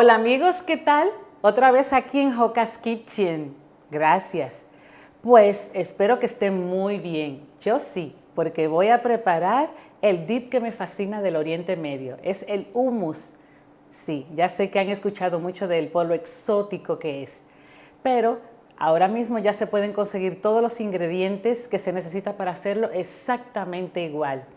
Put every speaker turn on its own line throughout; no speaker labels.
Hola amigos, ¿qué tal? Otra vez aquí en Joca's Kitchen. Gracias. Pues espero que estén muy bien. Yo sí, porque voy a preparar el dip que me fascina del Oriente Medio. Es el hummus. Sí, ya sé que han escuchado mucho del polvo exótico que es, pero ahora mismo ya se pueden conseguir todos los ingredientes que se necesita para hacerlo exactamente igual.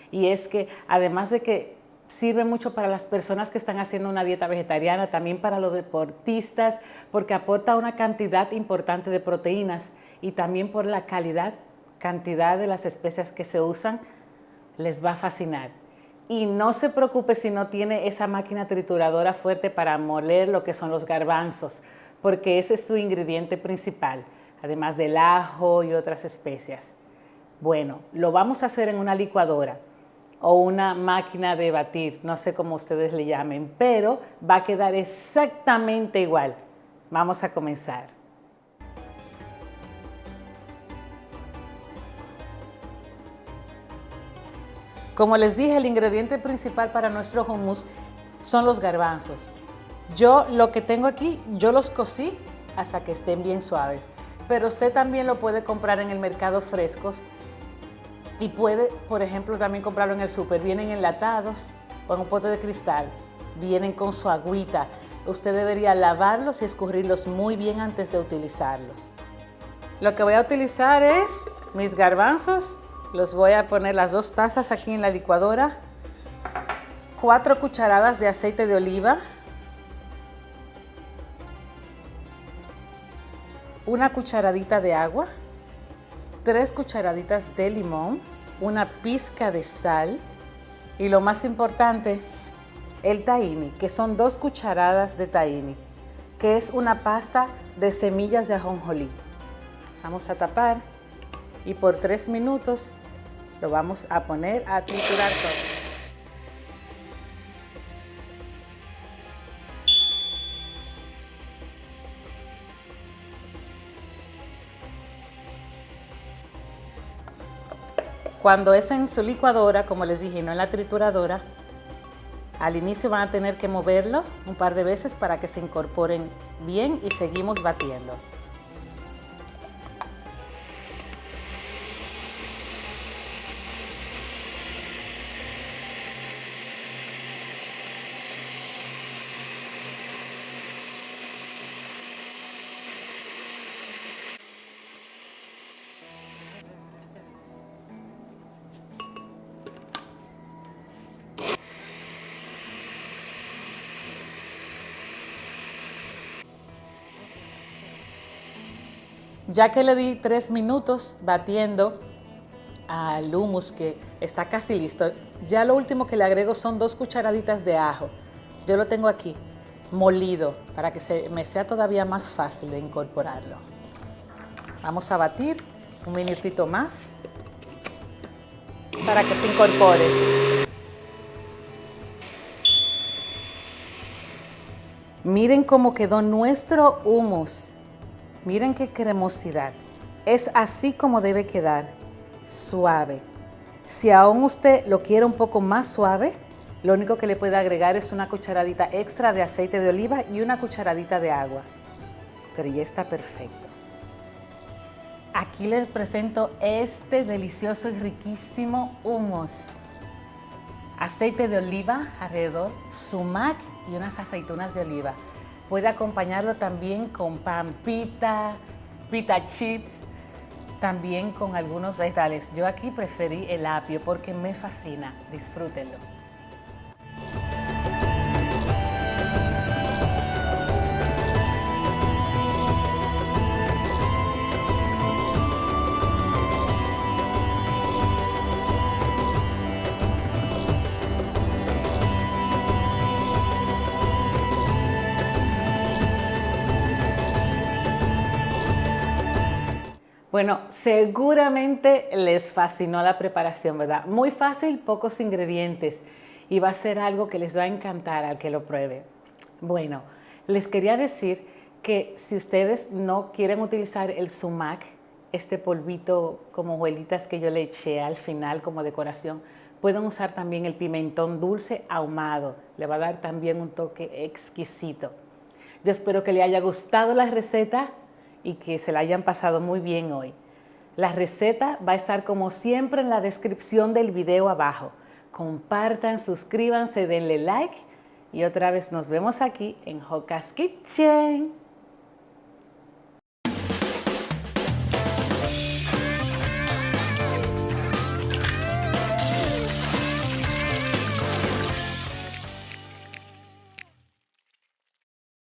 Y es que además de que sirve mucho para las personas que están haciendo una dieta vegetariana, también para los deportistas, porque aporta una cantidad importante de proteínas y también por la cantidad de las especias que se usan, les va a fascinar. Y no se preocupe si no tiene esa máquina trituradora fuerte para moler lo que son los garbanzos, porque ese es su ingrediente principal, además del ajo y otras especias. Bueno, lo vamos a hacer en una licuadora o una máquina de batir, no sé cómo ustedes le llamen, pero va a quedar exactamente igual. Vamos a comenzar. Como les dije, el ingrediente principal para nuestro hummus son los garbanzos. Yo lo que tengo aquí, yo los cocí hasta que estén bien suaves, pero usted también lo puede comprar en el mercado frescos y puede, por ejemplo, también comprarlo en el súper. Vienen enlatados o en un pote de cristal, vienen con su agüita. Usted debería lavarlos y escurrirlos muy bien antes de utilizarlos. Lo que voy a utilizar es mis garbanzos. Los voy a poner las 2 tazas aquí en la licuadora. 4 cucharadas de aceite de oliva. 1 cucharadita de agua. 3 cucharaditas de limón. 1 pizca de sal. Y lo más importante, el tahini, que son 2 cucharadas de tahini, que es una pasta de semillas de ajonjolí. Vamos a tapar y por 3 minutos lo vamos a poner a triturar todo. Cuando es en su licuadora, como les dije, no en la trituradora, al inicio van a tener que moverlo un par de veces para que se incorporen bien y seguimos batiendo. Ya que le di 3 minutos batiendo al hummus que está casi listo, ya lo último que le agrego son 2 cucharaditas de ajo. Yo lo tengo aquí molido para que me sea todavía más fácil de incorporarlo. Vamos a batir un minutito más para que se incorpore. Miren cómo quedó nuestro hummus. Miren qué cremosidad. Es así como debe quedar, suave. Si aún usted lo quiere un poco más suave, lo único que le puede agregar es 1 cucharadita extra de aceite de oliva y 1 cucharadita de agua. Pero ya está perfecto. Aquí les presento este delicioso y riquísimo hummus. Aceite de oliva alrededor, sumac y unas aceitunas de oliva. Puede acompañarlo también con pan pita chips, también con algunos vegetales. Yo aquí preferí el apio porque me fascina. Disfrútenlo. Bueno, seguramente les fascinó la preparación, ¿verdad? Muy fácil, pocos ingredientes y va a ser algo que les va a encantar al que lo pruebe. Bueno, les quería decir que si ustedes no quieren utilizar el sumac, este polvito como hojuelitas que yo le eché al final como decoración, Pueden usar también el pimentón dulce ahumado, le va a dar también un toque exquisito. Yo espero que le haya gustado la receta y que se la hayan pasado muy bien hoy. La receta va a estar como siempre en la descripción del video abajo. Compartan, suscríbanse, denle like y otra vez nos vemos aquí en Joca's Kitchen.